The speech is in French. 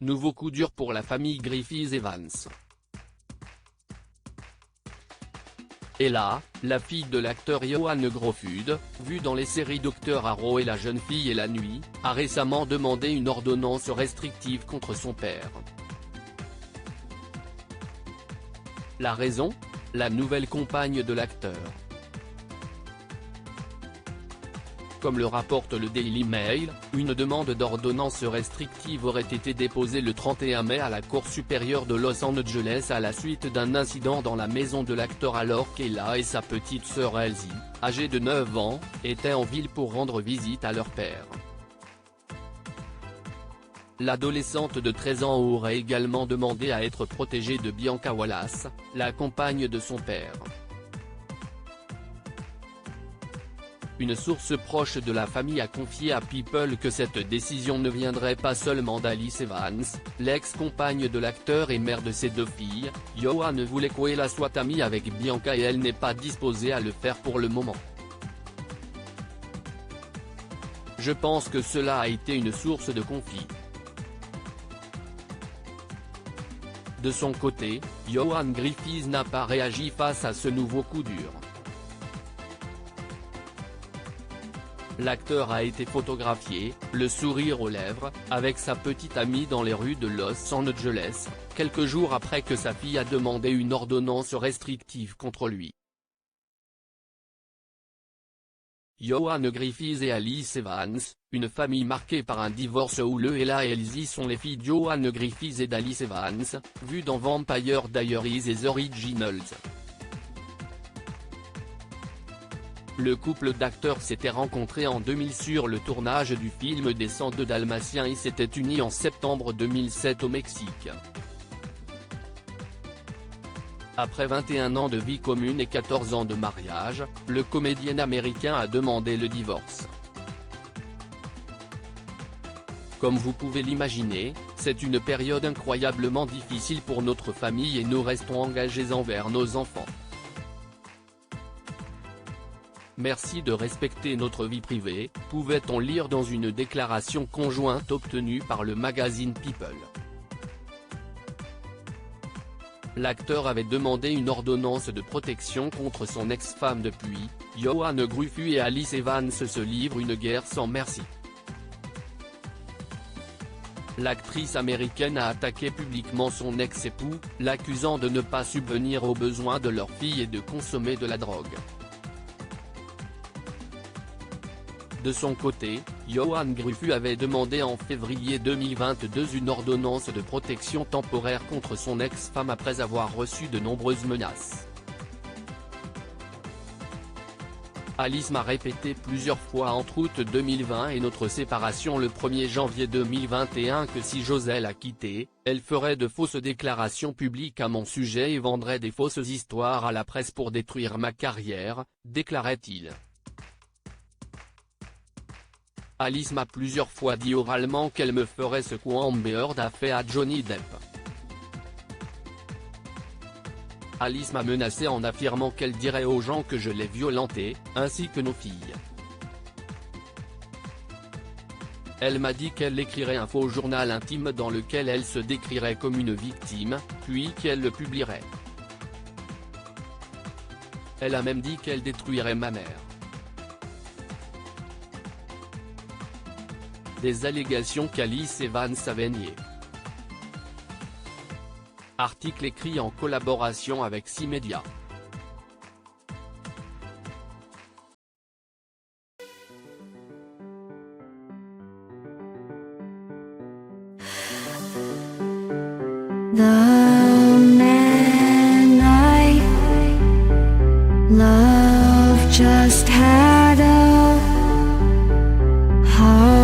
Nouveau coup dur pour la famille Griffiths-Evans. Ella, la fille de l'acteur Johan Gruffudd, vue dans les séries Dr Arrow et La jeune fille et la nuit, a récemment demandé une ordonnance restrictive contre son père. La raison ? La nouvelle compagne de l'acteur. Comme le rapporte le Daily Mail, une demande d'ordonnance restrictive aurait été déposée le 31 mai à la Cour supérieure de Los Angeles à la suite d'un incident dans la maison de l'acteur alors qu'Ella et sa petite sœur Elsie, âgée de 9 ans, étaient en ville pour rendre visite à leur père. L'adolescente de 13 ans aurait également demandé à être protégée de Bianca Wallace, la compagne de son père. Une source proche de la famille a confié à People que cette décision ne viendrait pas seulement d'Alice Evans, l'ex-compagne de l'acteur et mère de ses 2 filles. Johan voulait qu'Ella soit amie avec Bianca et elle n'est pas disposée à le faire pour le moment. Je pense que cela a été une source de conflit. De son côté, Johan Griffiths n'a pas réagi face à ce nouveau coup dur. L'acteur a été photographié, le sourire aux lèvres, avec sa petite amie dans les rues de Los Angeles, quelques jours après que sa fille a demandé une ordonnance restrictive contre lui. Johan Griffiths et Alice Evans, une famille marquée par un divorce houleux. Ella et Elsie sont les filles de Johan Griffiths et d'Alice Evans, vues dans Vampire Diaries et The Originals. Le couple d'acteurs s'était rencontré en 2000 sur le tournage du film des 102 Dalmatiens et s'était uni en septembre 2007 au Mexique. Après 21 ans de vie commune et 14 ans de mariage, le comédien américain a demandé le divorce. Comme vous pouvez l'imaginer, c'est une période incroyablement difficile pour notre famille et nous restons engagés envers nos enfants. Merci de respecter notre vie privée, pouvait-on lire dans une déclaration conjointe obtenue par le magazine People. L'acteur avait demandé une ordonnance de protection contre son ex-femme depuis. Johan Gruffudd et Alice Evans se livrent une guerre sans merci. L'actrice américaine a attaqué publiquement son ex-époux, l'accusant de ne pas subvenir aux besoins de leur fille et de consommer de la drogue. De son côté, Johan Gruffudd avait demandé en février 2022 une ordonnance de protection temporaire contre son ex-femme après avoir reçu de nombreuses menaces. Alice m'a répété plusieurs fois entre août 2020 et notre séparation le 1er janvier 2021 que si j'osais la quitter, elle ferait de fausses déclarations publiques à mon sujet et vendrait des fausses histoires à la presse pour détruire ma carrière, déclarait-il. Alice m'a plusieurs fois dit oralement qu'elle me ferait ce qu'Amber Heard a fait à Johnny Depp. Alice m'a menacé en affirmant qu'elle dirait aux gens que je l'ai violentée, ainsi que nos filles. Elle m'a dit qu'elle écrirait un faux journal intime dans lequel elle se décrirait comme une victime, puis qu'elle le publierait. Elle a même dit qu'elle détruirait ma mère. Des allégations qu'Alice Evans avait niées. Article écrit en collaboration avec 6 médias. The man I love just had a heart